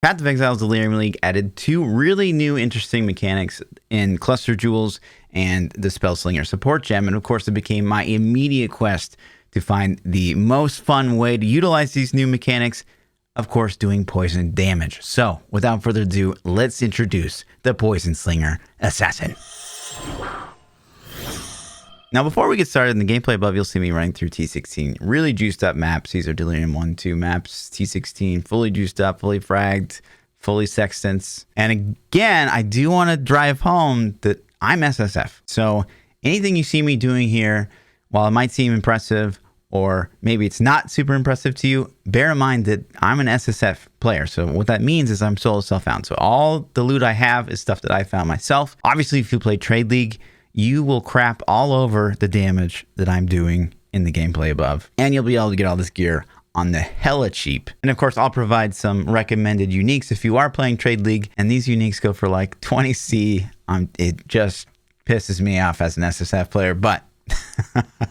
Path of Exile's Delirium League added 2 really new interesting mechanics in Cluster Jewels and the Spellslinger support gem. And of course, it became my immediate quest to find the most fun way to utilize these new mechanics, of course, doing poison damage. So without further ado, let's introduce the PoisonSlinger Assassin. Now, before we get started in the gameplay above, you'll see me running through T16. Really juiced up maps. These are Delirium 1, 2 maps. T16, fully juiced up, fully fragged, fully sextants. And again, I do want to drive home that I'm SSF. So anything you see me doing here, while it might seem impressive, or maybe it's not super impressive to you, bear in mind that I'm an SSF player. So what that means is I'm solo self-found. So all the loot I have is stuff that I found myself. Obviously, if you play Trade League, you will crap all over the damage that I'm doing in the gameplay above. And you'll be able to get all this gear on the hella cheap. And of course, I'll provide some recommended uniques if you are playing Trade League. And these uniques go for like 20C. It just pisses me off as an SSF player. But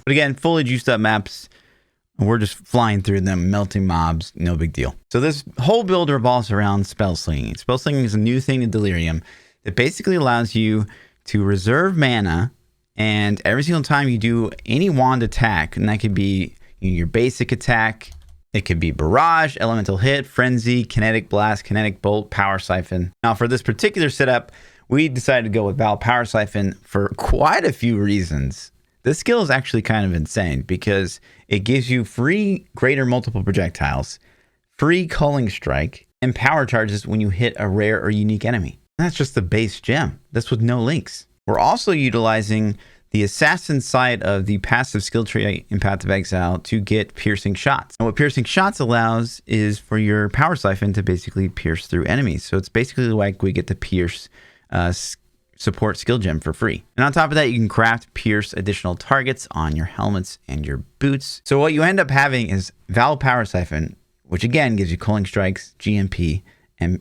again, fully juiced up maps. We're just flying through them, melting mobs, no big deal. So this whole build revolves around spell slinging. Spell slinging is a new thing in Delirium that basically allows you to reserve mana, and every single time you do any wand attack, and that could be your basic attack, it could be barrage, elemental hit, frenzy, kinetic blast, kinetic bolt, power siphon. Now for this particular setup, we decided to go with Val Power Siphon for quite a few reasons. This skill is actually kind of insane because it gives you free greater multiple projectiles, free culling strike, and power charges when you hit a rare or unique enemy. That's just the base gem. That's with no links. We're also utilizing the assassin side of the passive skill tree in Path of Exile to get piercing shots. And what piercing shots allows is for your power siphon to basically pierce through enemies. So it's basically like we get to pierce support skill gem for free. And on top of that, you can craft pierce additional targets on your helmets and your boots. So what you end up having is Val Power Siphon, which again gives you culling strikes, GMP,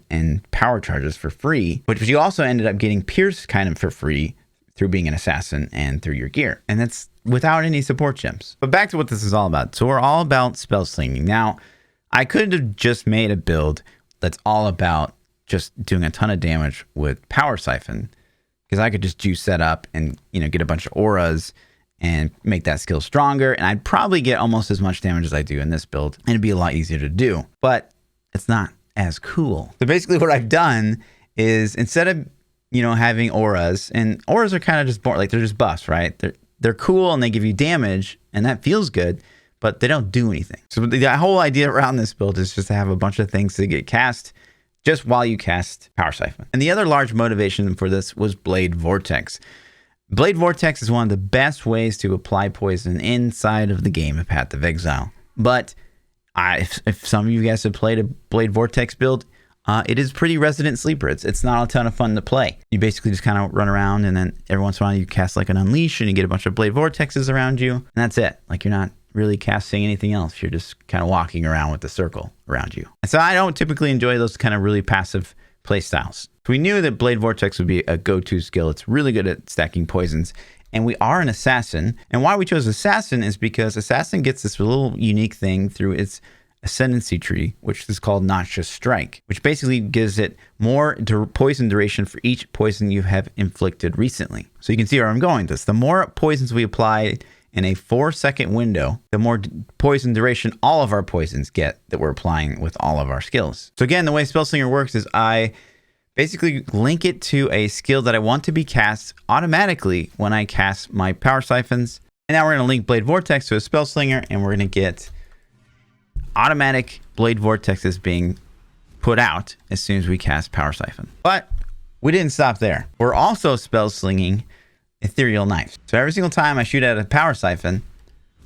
and power charges for free, but you also ended up getting pierce kind of for free through being an assassin and through your gear. And that's without any support gems. But back to what this is all about. So we're all about spell slinging. Now, I could have just made a build that's all about just doing a ton of damage with power siphon, because I could just juice that up and, get a bunch of auras and make that skill stronger. And I'd probably get almost as much damage as I do in this build. And it'd be a lot easier to do, but it's not as cool. So basically what I've done is instead of, having auras, and auras are kind of just boring, like they're just buffs, right? They're cool and they give you damage and that feels good, but they don't do anything. So the whole idea around this build is just to have a bunch of things to get cast just while you cast Power Siphon. And the other large motivation for this was Blade Vortex. Blade Vortex is one of the best ways to apply poison inside of the game of Path of Exile. But if some of you guys have played a Blade Vortex build, it is pretty resident sleeper. It's not a ton of fun to play. You basically just kind of run around, and then every once in a while you cast like an Unleash and you get a bunch of Blade Vortexes around you, and that's it. Like, you're not really casting anything else. You're just kind of walking around with the circle around you. And so I don't typically enjoy those kind of really passive play styles. So we knew that Blade Vortex would be a go-to skill. It's really good at stacking poisons. And we are an assassin. And why we chose assassin is because assassin gets this little unique thing through its ascendancy tree, which is called Noxious Strike, which basically gives it more poison duration for each poison you have inflicted recently. So you can see where I'm going with this. The more poisons we apply in a 4-second window, the more poison duration all of our poisons get that we're applying with all of our skills. So again, the way Spellslinger works is I basically link it to a skill that I want to be cast automatically when I cast my power siphons. And now we're going to link Blade Vortex to a Spellslinger, and we're going to get automatic Blade Vortexes being put out as soon as we cast Power Siphon. But we didn't stop there. We're also spell slinging Ethereal Knives. So every single time I shoot at a Power Siphon,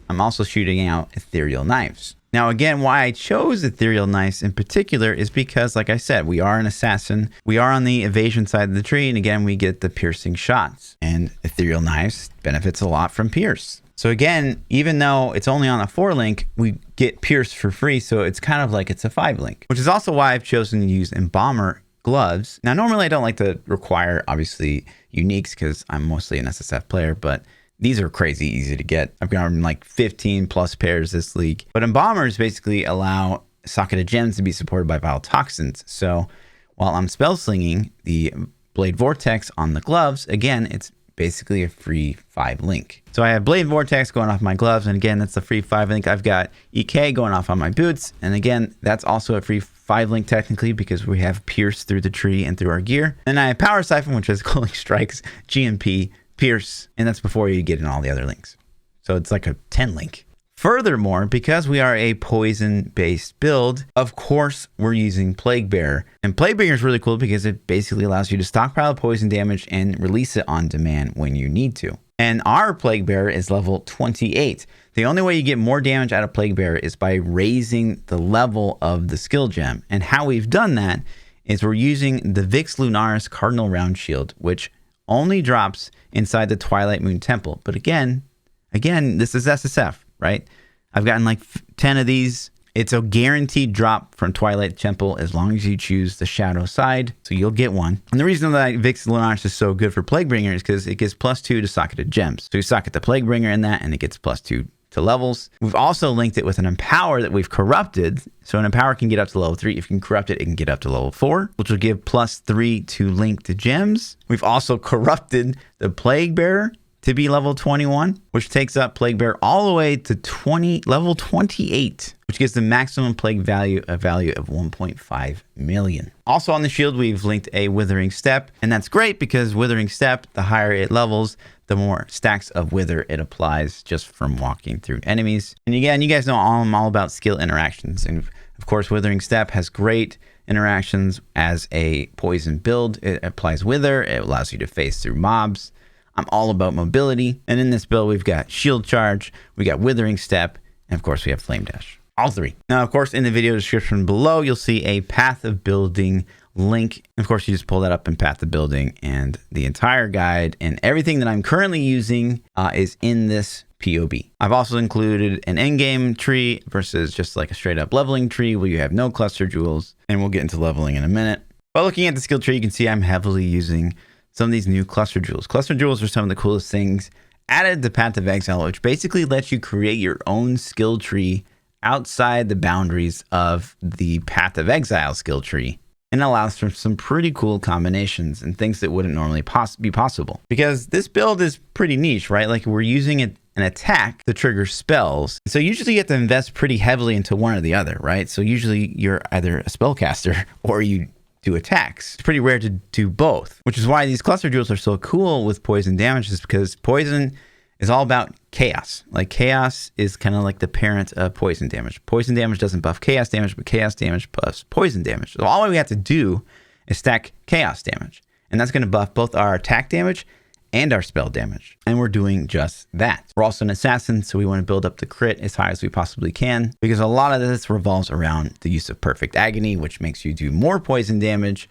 I'm also shooting out Ethereal Knives. Now, again, why I chose Ethereal Knives in particular is because, like I said, we are an assassin. We are on the evasion side of the tree. And again, we get the piercing shots. And Ethereal Knives benefits a lot from Pierce. So again, even though it's only on a 4-link, we get Pierce for free. So it's kind of like it's a 5-link, which is also why I've chosen to use Embalmer gloves. Now, normally I don't like to require, obviously, uniques because I'm mostly an SSF player, but these are crazy easy to get. I've gotten like 15 plus pairs this league. But Embalmers basically allow Socket of Gems to be supported by Vital Toxins. So while I'm spell slinging the Blade Vortex on the gloves, again, it's basically a free 5 link. So I have Blade Vortex going off my gloves, and again, that's a free 5 link. I've got EK going off on my boots, and again, that's also a free 5 link technically because we have Pierce through the tree and through our gear. And I have Power Siphon, which is Cooling Strikes, GMP, Pierce, and that's before you get in all the other links. So it's like a 10 link. Furthermore, because we are a poison-based build, of course, we're using Plague Bearer. And Plague Bearer is really cool because it basically allows you to stockpile poison damage and release it on demand when you need to. And our Plague Bearer is level 28. The only way you get more damage out of Plague Bearer is by raising the level of the skill gem. And how we've done that is we're using the Vix Lunaris Cardinal Round Shield, which only drops inside the Twilight Moon Temple. But again, this is SSF. Right? I've gotten like 10 of these. It's a guaranteed drop from Twilight Temple as long as you choose the shadow side. So you'll get one. And the reason that Vix Lunaris is so good for Plaguebringer is because it gives +2 to Socket of Gems. So you socket the Plaguebringer in that and it gets +2 to levels. We've also linked it with an Empower that we've corrupted. So an Empower can get up to level 3. If you can corrupt it, it can get up to level 4, which will give +3 to link to gems. We've also corrupted the Plague Bearer to be level 21, which takes up Plague Bearer all the way to level 28, which gives the maximum plague value of 1.5 million. Also on the shield, we've linked a Withering Step, and that's great because Withering Step, the higher it levels, the more stacks of Wither it applies just from walking through enemies. And again, you guys know I'm all about skill interactions. And of course, Withering Step has great interactions as a poison build. It applies Wither, it allows you to phase through mobs. I'm all about mobility. And in this build, we've got Shield Charge, we got Withering Step, and of course we have Flame Dash. All 3. Now, of course, in the video description below, you'll see a Path of Building link. And of course, you just pull that up in Path of Building, and the entire guide and everything that I'm currently using is in this POB. I've also included an endgame tree versus just like a straight up leveling tree where you have no cluster jewels, and we'll get into leveling in a minute. But looking at the skill tree, you can see I'm heavily using some of these new cluster jewels. Cluster jewels are some of the coolest things added to Path of Exile, which basically lets you create your own skill tree outside the boundaries of the Path of Exile skill tree, and allows for some pretty cool combinations and things that wouldn't normally be possible. Because this build is pretty niche, right? Like we're using an attack to trigger spells. So usually you have to invest pretty heavily into one or the other, right? So usually you're either a spellcaster or you do attacks. It's pretty rare to do both, which is why these cluster jewels are so cool with poison damage, is because poison is all about chaos. Like chaos is kind of like the parent of poison damage. Poison damage doesn't buff chaos damage, but chaos damage buffs poison damage. So all we have to do is stack chaos damage, and that's going to buff both our attack damage and our spell damage. And we're doing just that. We're also an assassin, so we want to build up the crit as high as we possibly can, because a lot of this revolves around the use of Perfect Agony, which makes you do more poison damage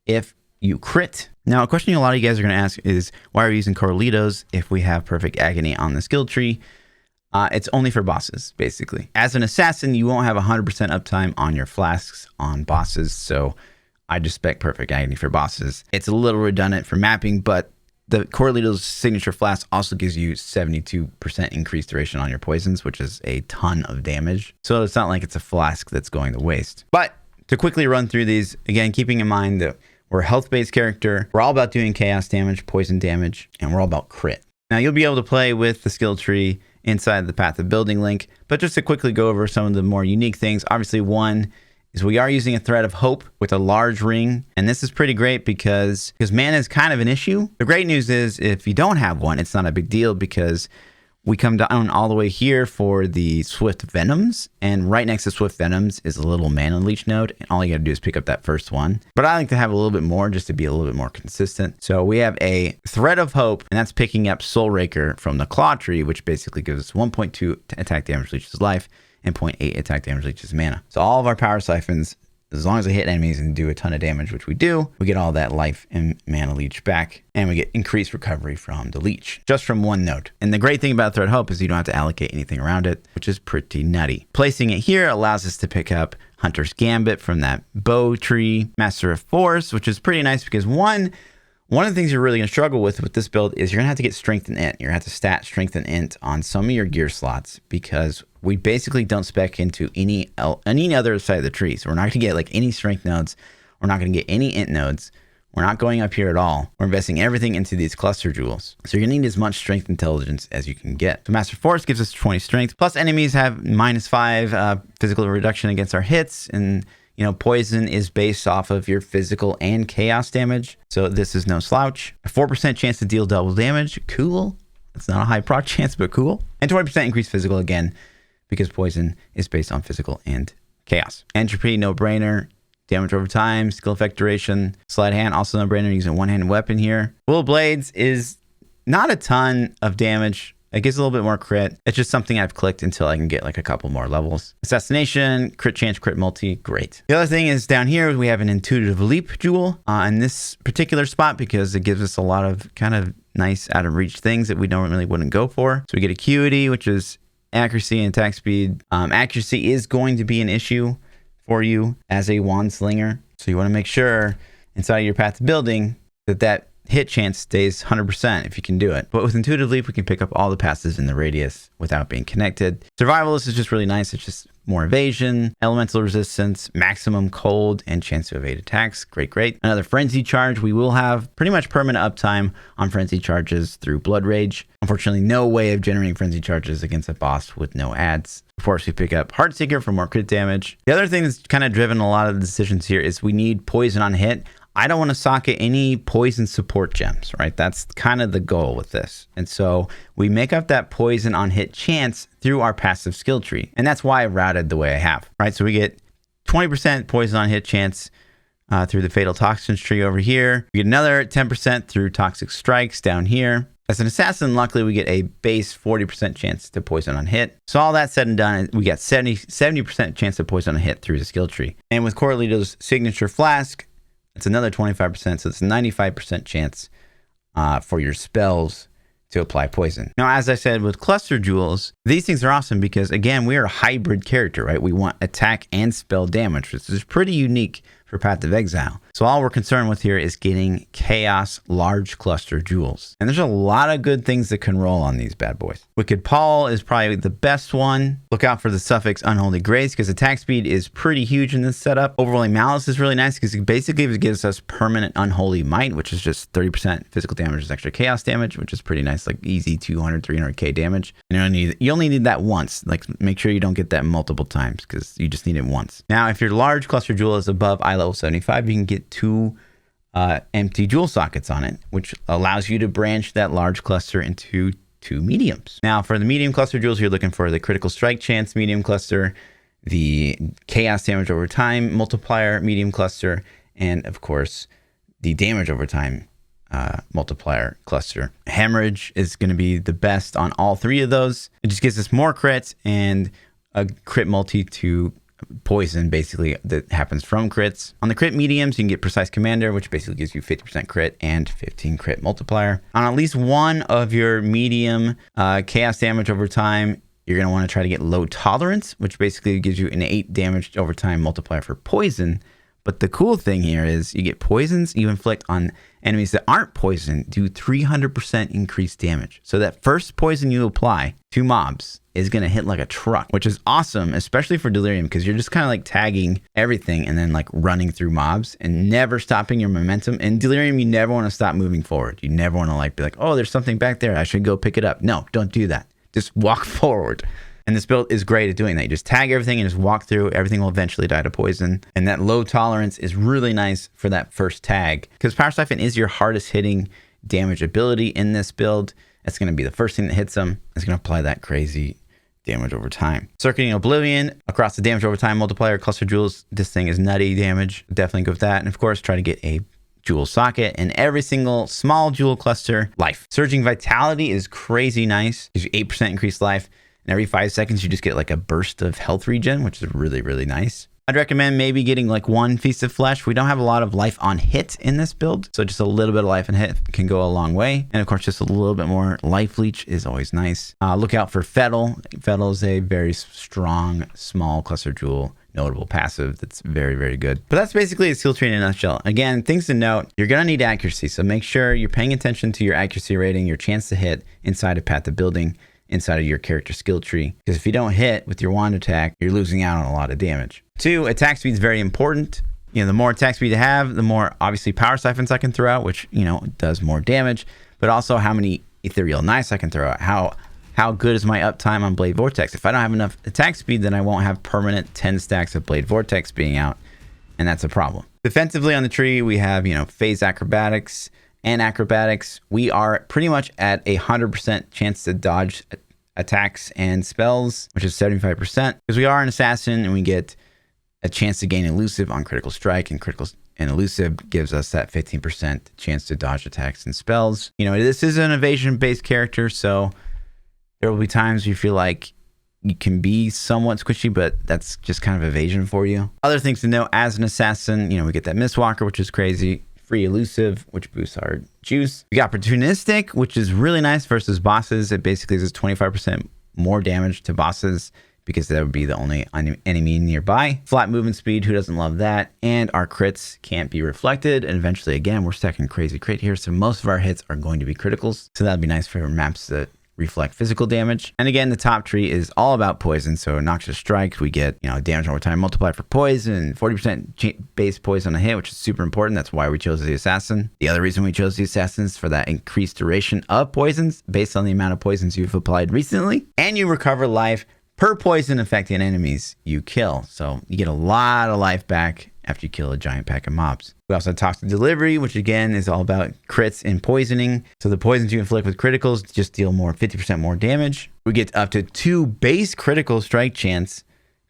if you crit. Now, a question a lot of you guys are going to ask is, why are we using Corlitos if we have Perfect Agony on the skill tree? It's only for bosses, basically. As an assassin, you won't have 100% uptime on your flasks on bosses, so I just spec Perfect Agony for bosses. It's a little redundant for mapping, but the Corlitos signature flask also gives you 72% increased duration on your poisons, which is a ton of damage. So it's not like it's a flask that's going to waste. But to quickly run through these, again, keeping in mind that we're a health-based character, we're all about doing chaos damage, poison damage, and we're all about crit. Now, you'll be able to play with the skill tree inside the Path of Building link, but just to quickly go over some of the more unique things, obviously one is we are using a Thread of Hope with a large ring, and this is pretty great because mana is kind of an issue. The great news is if you don't have one, it's not a big deal because we come down all the way here for the Swift Venoms, and right next to Swift Venoms is a little mana leech node, and all you gotta do is pick up that first one. But I like to have a little bit more just to be a little bit more consistent. So we have a Thread of Hope, and that's picking up Soul Raker from the Claw Tree, which basically gives us 1.2 attack damage leeches life and 0.8 attack damage leeches mana. So all of our power siphons, as long as they hit enemies and do a ton of damage, which we do, we get all that life and mana leech back, and we get increased recovery from the leech, just from one node. And the great thing about Thread Hope is you don't have to allocate anything around it, which is pretty nutty. Placing it here allows us to pick up Hunter's Gambit from that bow tree, Master of Force, which is pretty nice because one of the things you're really going to struggle with this build is you're going to have to get Strength and Int. You're going to have to stat Strength and Int on some of your gear slots because we basically don't spec into any other side of the tree. So we're not going to get like any strength nodes. We're not going to get any int nodes. We're not going up here at all. We're investing everything into these cluster jewels. So you're going to need as much strength intelligence as you can get. So Master Force gives us 20 strength. Plus enemies have -5 physical reduction against our hits. And, you know, poison is based off of your physical and chaos damage. So this is no slouch. A 4% chance to deal double damage. Cool. It's not a high proc chance, but cool. And 20% increased physical again, because poison is based on physical and chaos. Entropy, no brainer. Damage over time, skill effect duration, sleight of hand, also no brainer using a one-handed weapon here. Will of Blades is not a ton of damage. It gives a little bit more crit. It's just something I've clicked until I can get like a couple more levels. Assassination, crit chance, crit multi, great. The other thing is down here, we have an Intuitive Leap jewel in this particular spot because it gives us a lot of kind of nice out of reach things that we normally wouldn't go for. So we get Acuity, which is accuracy and attack speed. Accuracy is going to be an issue for you as a wand slinger. So you want to make sure inside of your path to building that hit chance stays 100% if you can do it. But with Intuitive Leap, we can pick up all the passes in the radius without being connected. Survivalist is just really nice. It's just more evasion, elemental resistance, maximum cold, and chance to evade attacks. Great, great. Another Frenzy Charge. We will have pretty much permanent uptime on Frenzy Charges through Blood Rage. Unfortunately, no way of generating Frenzy Charges against a boss with no ads. Of course, we pick up Heartseeker for more crit damage. The other thing that's kind of driven a lot of the decisions here is we need poison on hit. I don't want to socket any poison support gems, right? That's kind of the goal with this. And so we make up that poison on hit chance through our passive skill tree. And that's why I routed the way I have, right? So we get 20% poison on hit chance through the Fatal Toxins tree over here. We get another 10% through Toxic Strikes down here. As an assassin, luckily we get a base 40% chance to poison on hit. So all that said and done, we got 70% chance to poison on hit through the skill tree. And with Coralito's signature flask, it's another 25%, so it's a 95% chance for your spells to apply poison. Now, as I said with cluster jewels, these things are awesome because, again, we are a hybrid character, right? We want attack and spell damage, which is pretty unique for Path of Exile. So all we're concerned with here is getting Chaos large cluster jewels. And there's a lot of good things that can roll on these bad boys. Wicked Paul is probably the best one. Look out for the suffix Unholy Grace because attack speed is pretty huge in this setup. Overwhelming Malice is really nice because it basically gives us permanent Unholy Might, which is just 30% physical damage is extra chaos damage, which is pretty nice, like easy 200, 300k damage. And you only need that once. Like, make sure you don't get that multiple times because you just need it once. Now, if your large cluster jewel is above eye level 75, you can get 2 empty jewel sockets on it, which allows you to branch that large cluster into 2 mediums. Now, for the medium cluster jewels, you're looking for the critical strike chance medium cluster, the chaos damage over time multiplier medium cluster, and of course, the damage over time multiplier cluster. Hemorrhage is going to be the best on all 3 of those. It just gives us more crits and a crit multi to poison basically that happens from crits. On the crit mediums, you can get Precise Commander, which basically gives you 50% crit and 15 crit multiplier. On at least one of your medium chaos damage over time, you're going to want to try to get Low Tolerance, which basically gives you an 8 damage over time multiplier for poison. But the cool thing here is you get poisons you inflict on enemies that aren't poisoned do 300% increased damage. So that first poison you apply to mobs is going to hit like a truck, which is awesome, especially for Delirium, because you're just kind of like tagging everything and then like running through mobs and never stopping your momentum. In Delirium, you never want to stop moving forward. You never want to like be like, oh, there's something back there, I should go pick it up. No, don't do that. Just walk forward. And this build is great at doing that. You just tag everything and just walk through. Everything will eventually die to poison. And that low tolerance is really nice for that first tag, because Power Siphon is your hardest hitting damage ability in this build. That's going to be the first thing that hits them. It's going to apply that crazy damage over time. Circuiting Oblivion across the damage over time multiplier cluster jewels. This thing is nutty damage. Definitely go with that. And of course, try to get a jewel socket in every single small jewel cluster. Life. Surging Vitality is crazy nice. Gives you 8% increased life. And every 5 seconds, you just get like a burst of health regen, which is really, really nice. I'd recommend maybe getting like 1 Feast of Flesh. We don't have a lot of life on hit in this build, so just a little bit of life on hit can go a long way. And of course, just a little bit more life leech is always nice. Look out for Fettle. Fettle is a very strong, small cluster jewel, notable passive that's very, very good. But that's basically a skill tree in a nutshell. Again, things to note, you're going to need accuracy, so make sure you're paying attention to your accuracy rating, your chance to hit inside of Path to Building. inside of your character skill tree. Because if you don't hit with your wand attack, you're losing out on a lot of damage. 2, attack speed is very important. You know, the more attack speed I have, the more obviously power siphons I can throw out, which, you know, does more damage, but also how many ethereal knives I can throw out. How good is my uptime on Blade Vortex? If I don't have enough attack speed, then I won't have permanent 10 stacks of Blade Vortex being out, and that's a problem. Defensively on the tree, we have, you know, phase acrobatics and acrobatics. We are pretty much at 100% chance to dodge attacks and spells, which is 75%, because we are an assassin and we get a chance to gain elusive on critical strike, and critical and elusive gives us that 15% chance to dodge attacks and spells. You know, this is an evasion-based character, so there will be times you feel like you can be somewhat squishy, but that's just kind of evasion for you. Other things to know as an assassin, you know, we get that Mistwalker, which is crazy. Free elusive, which boosts our juice. We got opportunistic, which is really nice versus bosses. It basically does 25% more damage to bosses because that would be the only enemy nearby. Flat movement speed, who doesn't love that? And our crits can't be reflected. And eventually, again, we're stacking crazy crit here. So most of our hits are going to be criticals. So that'd be nice for maps that reflect physical damage. And again, the top tree is all about poison. So Noxious Strike, we get, you know, damage over time multiplied for poison, 40% base poison on a hit, which is super important. That's why we chose the assassin. The other reason we chose the assassin is for that increased duration of poisons based on the amount of poisons you've applied recently. And you recover life per poison affecting enemies you kill. So you get a lot of life back after you kill a giant pack of mobs. We also have Toxin Delivery, which again is all about crits and poisoning. So the poisons you inflict with criticals just deal 50% more damage. We get up to 2 base critical strike chance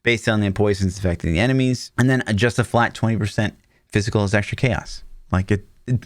based on the poisons affecting the enemies. And then just a flat 20% physical is extra chaos. Like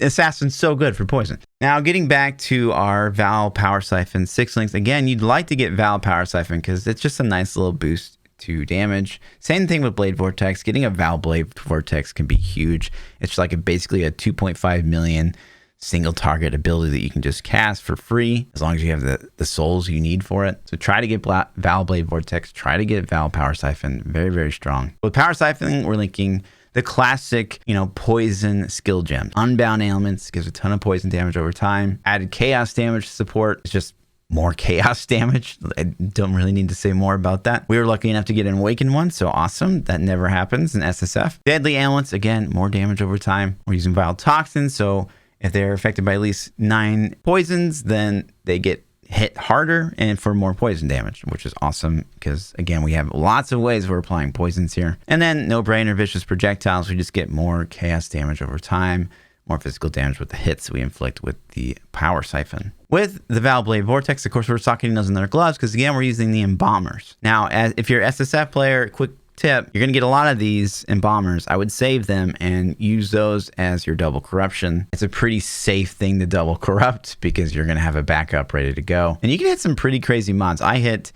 Assassin's so good for poison. Now, getting back to our Val Power Siphon 6 links. Again, you'd like to get Val Power Siphon because it's just a nice little boost to damage. Same thing with Blade Vortex. Getting a Val Blade Vortex can be huge. It's like basically a 2.5 million single target ability that you can just cast for free as long as you have the souls you need for it. So try to get Val Blade Vortex. Try to get Val Power Siphon. Very, very strong. With Power Siphon, we're linking the classic, you know, poison skill gem. Unbound Ailments gives a ton of poison damage over time. Added chaos damage support is just more chaos damage. I don't really need to say more about that. We were lucky enough to get an awakened one, so awesome. That never happens in SSF. Deadly Ailments, again, more damage over time. We're using Vile Toxins, so if they're affected by at least 9 poisons, then they get hit harder and for more poison damage, which is awesome because, again, we have lots of ways we're applying poisons here. And then No-Brainer Vicious Projectiles, we just get more chaos damage over time, more physical damage with the hits we inflict with the Power Siphon. With the Val Blade Vortex, of course, we're socketing those in their gloves because, again, we're using the Embalmers. Now, if you're an SSF player, quick tip, you're going to get a lot of these Embalmers. I would save them and use those as your double corruption. It's a pretty safe thing to double corrupt because you're going to have a backup ready to go. And you can hit some pretty crazy mods. I hit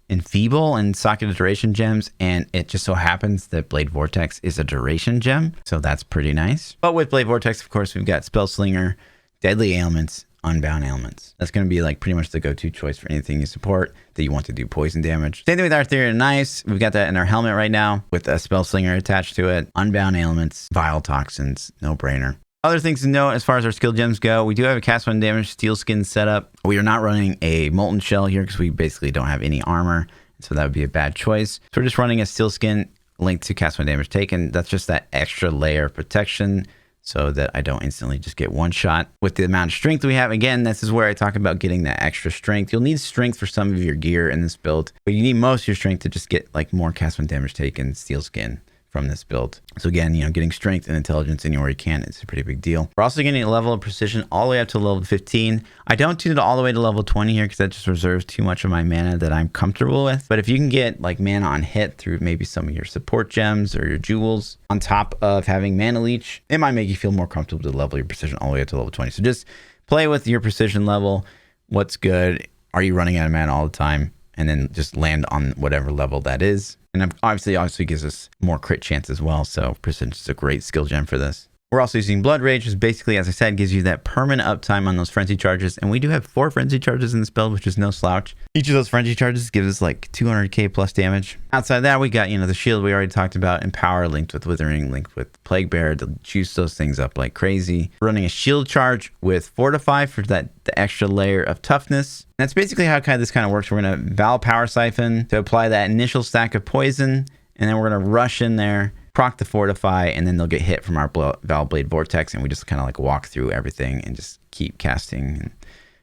Enfeeble and Socketed Duration Gems, and it just so happens that Blade Vortex is a duration gem, so that's pretty nice. But with Blade Vortex, of course, we've got Spellslinger, Deadly Ailments, Unbound Ailments. That's going to be like pretty much the go-to choice for anything you support that you want to do poison damage. Same thing with Arthurian Knives. We've got that in our helmet right now with a Spellslinger attached to it. Unbound Ailments, Vile Toxins, no-brainer. Other things to note as far as our skill gems go, we do have a cast 1 damage steel skin setup. We are not running a molten shell here because we basically don't have any armor, so that would be a bad choice. So we're just running a steel skin linked to cast 1 damage taken. That's just that extra layer of protection so that I don't instantly just get one shot. With the amount of strength we have, again, this is where I talk about getting that extra strength. You'll need strength for some of your gear in this build, but you need most of your strength to just get like more cast 1 damage taken steel skin from this build. So again, you know, getting strength and intelligence anywhere you can is a pretty big deal. We're also getting a level of precision all the way up to level 15. I don't do it all the way to level 20 here because that just reserves too much of my mana that I'm comfortable with. But if you can get like mana on hit through maybe some of your support gems or your jewels on top of having mana leech, it might make you feel more comfortable to level your precision all the way up to level 20. So just play with your precision level. What's good? Are you running out of mana all the time? And then just land on whatever level that is. And obviously gives us more crit chance as well. So precision is a great skill gem for this. We're also using Blood Rage, which basically, as I said, gives you that permanent uptime on those Frenzy Charges. And we do have 4 Frenzy Charges in this build, which is no slouch. Each of those Frenzy Charges gives us like 200k plus damage. Outside of that, we got, the shield we already talked about, Empower linked with Withering, linked with Plague Bearer to juice those things up like crazy. We're running a shield charge with Fortify for the extra layer of toughness. And that's basically how this kind of works. We're going to Val Power Siphon to apply that initial stack of poison, and then we're going to rush in there, proc the Fortify, and then they'll get hit from our Val Blade Vortex, and we just kind of like walk through everything and just keep casting. And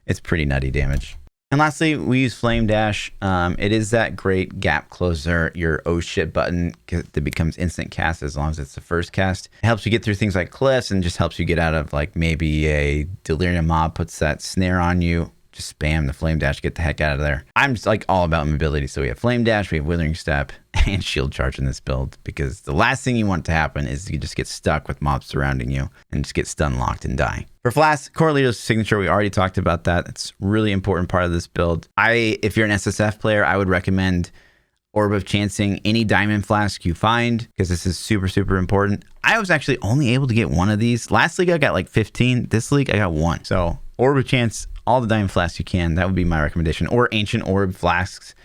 it's pretty nutty damage. And lastly, we use Flame Dash. It is that great gap closer, your oh shit button that becomes instant cast as long as it's the first cast. It helps you get through things like cliffs and just helps you get out of like maybe a Delirium mob puts that snare on you. Just spam the Flame Dash, get the heck out of there. I'm just like all about mobility. So we have Flame Dash, we have Withering Step, and Shield Charge in this build, because the last thing you want to happen is you just get stuck with mobs surrounding you and just get stun locked and die. For Flasks, Correlito's signature, we already talked about that. It's a really important part of this build. If you're an SSF player, I would recommend Orb of Chancing any diamond flask you find, because this is super, super important. I was actually only able to get 1 of these. Last league, I got like 15. This league, I got 1. So Orb of Chance, all the diamond flasks you can. That would be my recommendation. Or Ancient Orb Flasks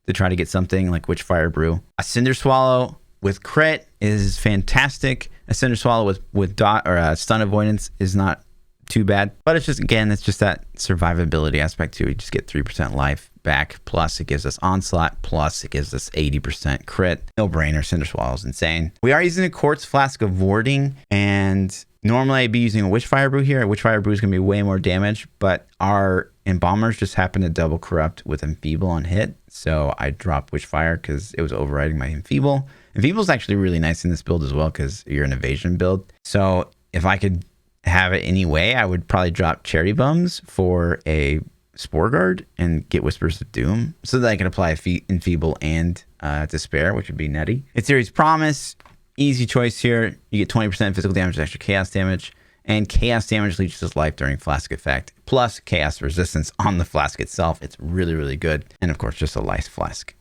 to try to get something like Witchfire Brew. A Cinder Swallow with crit is fantastic. A Cinder Swallow with dot or stun avoidance is not too bad. But it's just, again, it's just that survivability aspect too. We just get 3% life back. Plus it gives us Onslaught. Plus it gives us 80% crit. No brainer. Cinder Swallow is insane. We are using a Quartz Flask of Warding, and normally I'd be using a Witchfire Brew here. A Witchfire Brew is going to be way more damage, but our Embalmers just happen to double corrupt with Enfeeble on hit. So I dropped Witchfire because it was overriding my Enfeeble. Enfeeble is actually really nice in this build as well because you're an evasion build. So if I could have it any way, I would probably drop Cherry Bums for a Spore Guard and get Whispers of Doom so that I can apply Enfeeble and Despair, which would be nutty. It's Series Promise. Easy choice here. You get 20% physical damage, extra chaos damage, and chaos damage leeches his life during flask effect, plus chaos resistance on the flask itself. It's really, really good. And of course, just a lice flask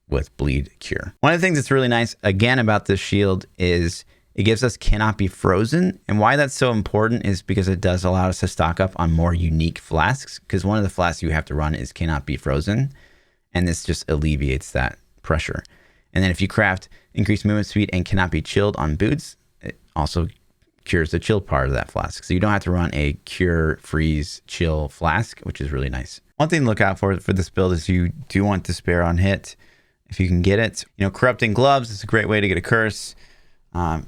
with bleed cure. One of the things that's really nice, again, about this shield is it gives us cannot be frozen. And why that's so important is because it does allow us to stock up on more unique flasks, because one of the flasks you have to run is cannot be frozen. And this just alleviates that pressure. And then if you craft increased movement speed and cannot be chilled on boots, it also cures the chill part of that flask. So you don't have to run a cure, freeze, chill flask, which is really nice. One thing to look out for this build is you do want Despair on hit if you can get it. Corrupting Gloves is a great way to get a curse.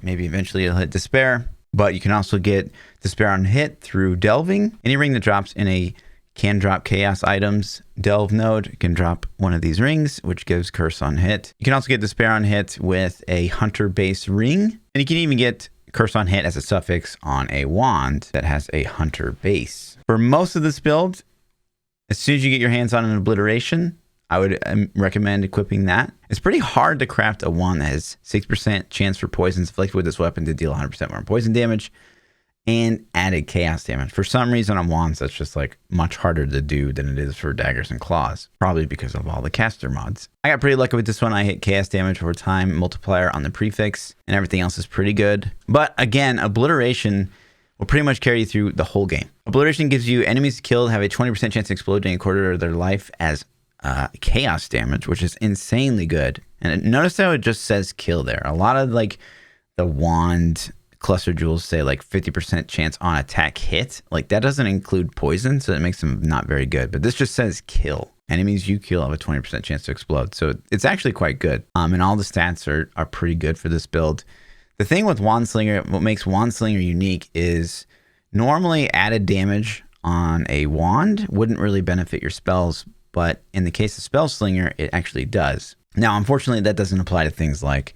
Maybe eventually it'll hit Despair, but you can also get Despair on hit through Delving. Any ring that drops in a can drop chaos items delve node can drop one of these rings, which gives curse on hit. You can also get Despair on hit with a hunter base ring, and you can even get curse on hit as a suffix on a wand that has a hunter base. For most of this build, as soon as you get your hands on an obliteration, I would recommend equipping that. It's pretty hard to craft a wand that has 6% chance for poisons inflicted with this weapon to deal 100% more poison damage and added chaos damage. For some reason on wands, that's just like much harder to do than it is for daggers and claws, probably because of all the caster mods. I got pretty lucky with this one. I hit chaos damage over time, multiplier on the prefix, and everything else is pretty good. But again, obliteration will pretty much carry you through the whole game. Obliteration gives you enemies killed have a 20% chance to explode during a quarter of their life as chaos damage, which is insanely good. And notice how it just says kill there. A lot of like the wand cluster jewels say like 50% chance on attack hit. Like that doesn't include poison, so it makes them not very good. But this just says kill. Enemies you kill have a 20% chance to explode. So it's actually quite good. And all the stats are pretty good for this build. The thing with Wandslinger, what makes Wandslinger unique is normally added damage on a wand wouldn't really benefit your spells, but in the case of Spellslinger, it actually does. Now, unfortunately, that doesn't apply to things like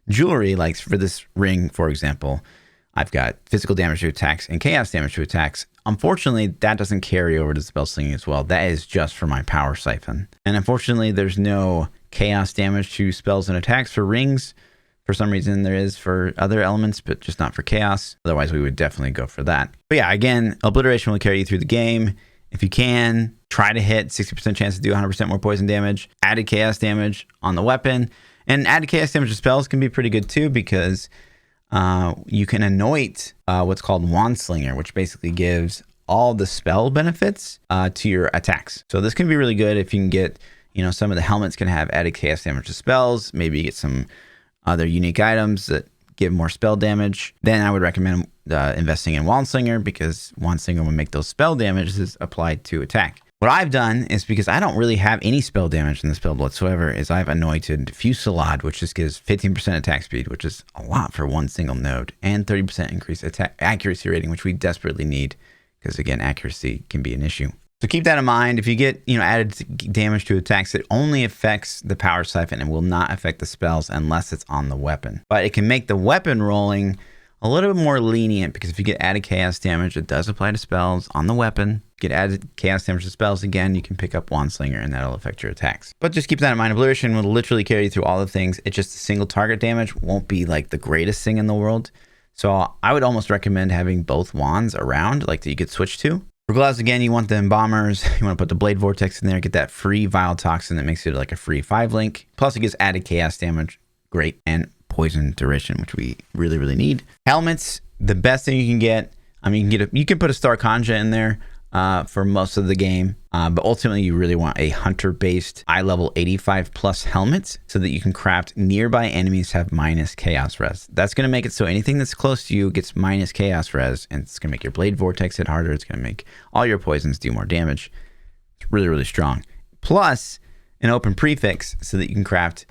jewelry. Like for this ring, for example, I've got physical damage to attacks and chaos damage to attacks. Unfortunately, that doesn't carry over to Spellslinger as well. That is just for my power siphon. And unfortunately, there's no chaos damage to spells and attacks for rings. For some reason, there is for other elements, but just not for chaos. Otherwise, we would definitely go for that. But yeah, again, obliteration will carry you through the game. If you can, try to hit 60% chance to do 100% more poison damage. Added chaos damage on the weapon. And added chaos damage to spells can be pretty good too, because you can anoint what's called PoisonSlinger, which basically gives all the spell benefits to your attacks. So this can be really good if you can get, some of the helmets can have added chaos damage to spells. Maybe you get some other unique items that give more spell damage. Then I would recommend investing in PoisonSlinger, because PoisonSlinger will make those spell damages applied to attack. What I've done is, because I don't really have any spell damage in this build whatsoever, is I've anointed Fusillade, which just gives 15% attack speed, which is a lot for one single node, and 30% increased attack accuracy rating, which we desperately need, because again, accuracy can be an issue. So keep that in mind. If you get, added damage to attacks, it only affects the power siphon and will not affect the spells unless it's on the weapon. But it can make the weapon rolling a little bit more lenient, because if you get added chaos damage, it does apply to spells on the weapon. Get added chaos damage to spells again, you can pick up PoisonSlinger and that'll affect your attacks. But just keep that in mind. Obliteration will literally carry you through all the things. It's just a single target damage won't be like the greatest thing in the world. So I would almost recommend having both wands around, like that you could switch to. For gloves, again, you want the embalmers. You want to put the blade vortex in there, get that free vial toxin that makes it like a free 5-link. Plus it gives added chaos damage. Great. And poison duration, which we really, really need. Helmets, the best thing you can get. I mean, you can put a Star Conja in there for most of the game, but ultimately you really want a hunter-based eye level 85 plus helmet, so that you can craft nearby enemies have minus chaos res. That's going to make it so anything that's close to you gets minus chaos res, and it's going to make your blade vortex hit harder. It's going to make all your poisons do more damage. It's really, really strong. Plus an open prefix, so that you can craft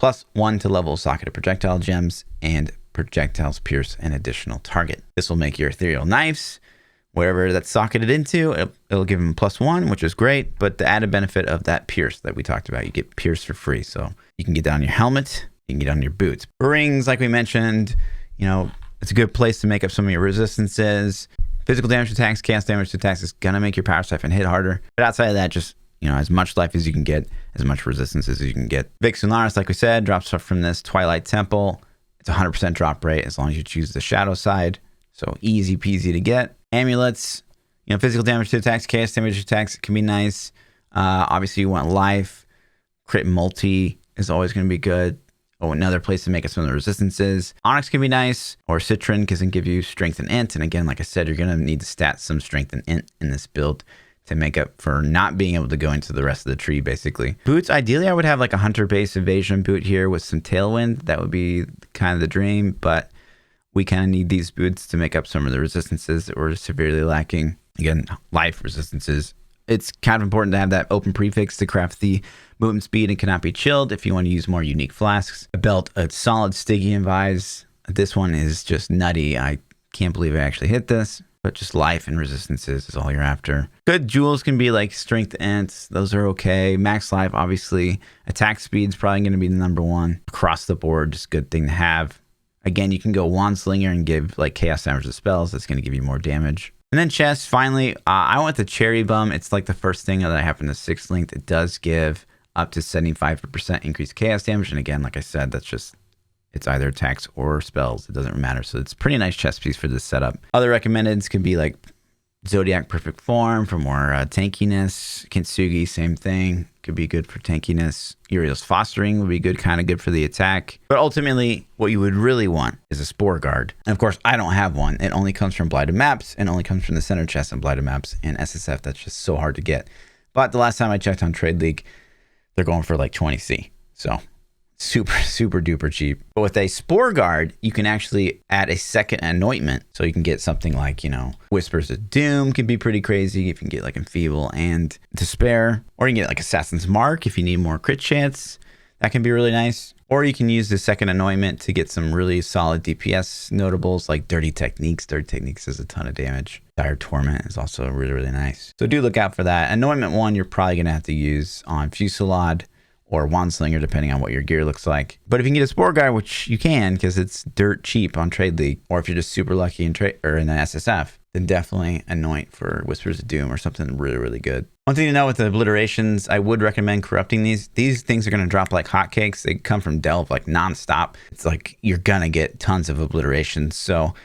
+1 to level socketed projectile gems, and projectiles pierce an additional target. This will make your ethereal knives, wherever that's socketed into, it'll give them +1, which is great. But the added benefit of that pierce that we talked about, you get pierce for free. So you can get that on your helmet, you can get on your boots. Rings, like we mentioned, it's a good place to make up some of your resistances. Physical damage to attacks, chaos damage to attacks is gonna make your power siphon hit harder. But outside of that, just as much life as you can get, as much resistance as you can get. Vixenlaris, like we said, drops stuff from this Twilight Temple. It's 100% drop rate as long as you choose the shadow side. So easy peasy to get. Amulets, physical damage to attacks, chaos damage to attacks, it can be nice. Obviously you want life. Crit multi is always going to be good. Oh, another place to make up some of the resistances. Onyx can be nice, or Citron, because it can give you strength and int. And again, like I said, you're going to need to stat some strength and int in this build to make up for not being able to go into the rest of the tree, basically. Boots, ideally I would have like a hunter-based evasion boot here with some tailwind. That would be kind of the dream, but we kind of need these boots to make up some of the resistances that we're severely lacking. Again, life resistances. It's kind of important to have that open prefix to craft the movement speed and cannot be chilled if you want to use more unique flasks. A belt, a solid Stygian vise. This one is just nutty. I can't believe I actually hit this. But just life and resistances is all you're after. Good jewels can be like strength ents. Those are okay. Max life, obviously. Attack speed's probably going to be the #1. Across the board, just good thing to have. Again, you can go PoisonSlinger and give like chaos damage to spells. That's going to give you more damage. And then chest, finally, I went the Cherry Bum. It's like the first thing that I have in the 6th link. It does give up to 75% increased chaos damage. And again, like I said, that's just, it's either attacks or spells. It doesn't matter. So it's a pretty nice chest piece for this setup. Other recommendeds could be like Zodiac Perfect Form for more tankiness. Kintsugi, same thing. Could be good for tankiness. Uriel's Fostering would be good, kind of good for the attack. But ultimately, what you would really want is a Spore Guard. And of course, I don't have one. It only comes from Blighted Maps and only comes from the center chest and Blighted Maps and SSF. That's just so hard to get. But the last time I checked on Trade League, they're going for like 20C. So super, super duper cheap. But with a Spore Guard, you can actually add a second anointment. So you can get something like, Whispers of Doom can be pretty crazy. If you can get like Enfeeble and Despair. Or you can get like Assassin's Mark if you need more crit chance. That can be really nice. Or you can use the second anointment to get some really solid DPS notables like Dirty Techniques. Dirty Techniques does a ton of damage. Dire Torment is also really, really nice. So do look out for that. Anointment 1, you're probably going to have to use on Fusillade or PoisonSlinger, depending on what your gear looks like. But if you can get a Spore Guard, which you can because it's dirt cheap on Trade League, or if you're just super lucky in the SSF, then definitely anoint for Whispers of Doom or something really, really good. One thing to know with the obliterations, I would recommend corrupting these. These things are going to drop like hotcakes. They come from Delve like nonstop. It's like you're going to get tons of obliterations. So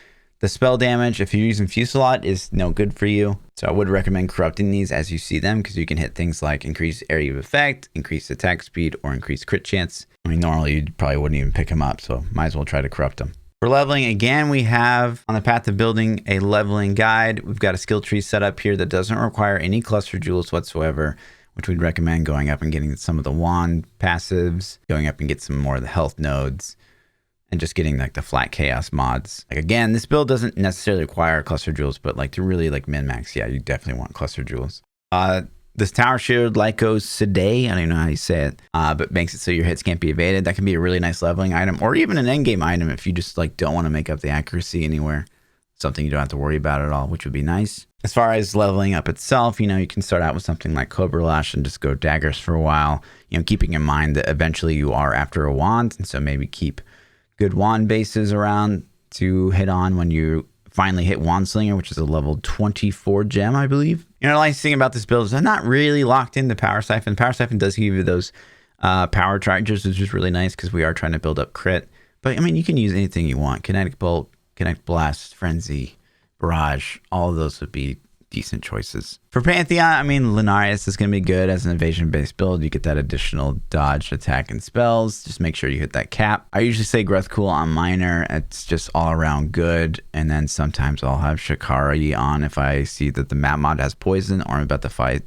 the spell damage, if you're using Fusillade, is no good for you. So I would recommend corrupting these as you see them, because you can hit things like increase area of effect, increase attack speed, or increase crit chance. I mean, normally you probably wouldn't even pick them up, so might as well try to corrupt them. For leveling, again, we have on the path to building a leveling guide. We've got a skill tree set up here that doesn't require any cluster jewels whatsoever, which we'd recommend going up and getting some of the wand passives, going up and get some more of the health nodes, and just getting like the flat chaos mods. Like again, this build doesn't necessarily require cluster jewels, but like to really like min-max, yeah, you definitely want cluster jewels. This tower shield Lyco Sade, I don't even know how you say it, but makes it so your hits can't be evaded. That can be a really nice leveling item, or even an endgame item if you just like don't want to make up the accuracy anywhere. Something you don't have to worry about at all, which would be nice. As far as leveling up itself, you know, you can start out with something like Cobra Lash and just go daggers for a while, you know, keeping in mind that eventually you are after a wand, and so maybe keep good wand bases around to hit on when you finally hit PoisonSlinger, which is a level 24 gem, I believe. You know, the nice thing about this build is I'm not really locked into Power Siphon. Power Siphon does give you those power charges, which is really nice because we are trying to build up crit. But I mean, you can use anything you want. Kinetic Bolt, Kinetic Blast, Frenzy, Barrage, all of those would be decent choices. For Pantheon, I mean, Lunarius is going to be good as an evasion-based build. You get that additional dodge, attack, and spells. Just make sure you hit that cap. I usually say Growth Cool on Minor. It's just all around good. And then sometimes I'll have Shikari on if I see that the map mod has poison or I'm about to fight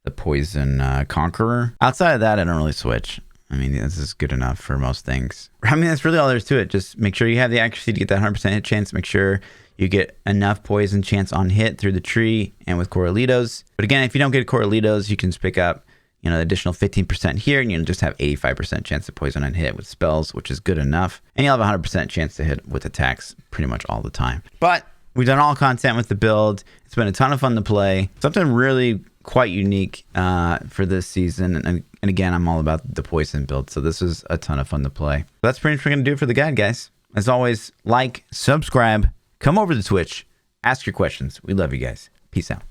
the poison conqueror. Outside of that, I don't really switch. I mean, this is good enough for most things. I mean, that's really all there is to it. Just make sure you have the accuracy to get that 100% hit chance. Make sure you get enough poison chance on hit through the tree and with Corralitos. But again, if you don't get Corralitos, you can just pick up, you know, the additional 15% here, and you'll just have 85% chance to poison on hit with spells, which is good enough. And you'll have 100% chance to hit with attacks pretty much all the time. But we've done all content with the build. It's been a ton of fun to play. Something really quite unique for this season. And again, I'm all about the poison build. So this is a ton of fun to play. But that's pretty much what we're going to do for the guide, guys. As always, like, subscribe, come over to Twitch, ask your questions. We love you guys. Peace out.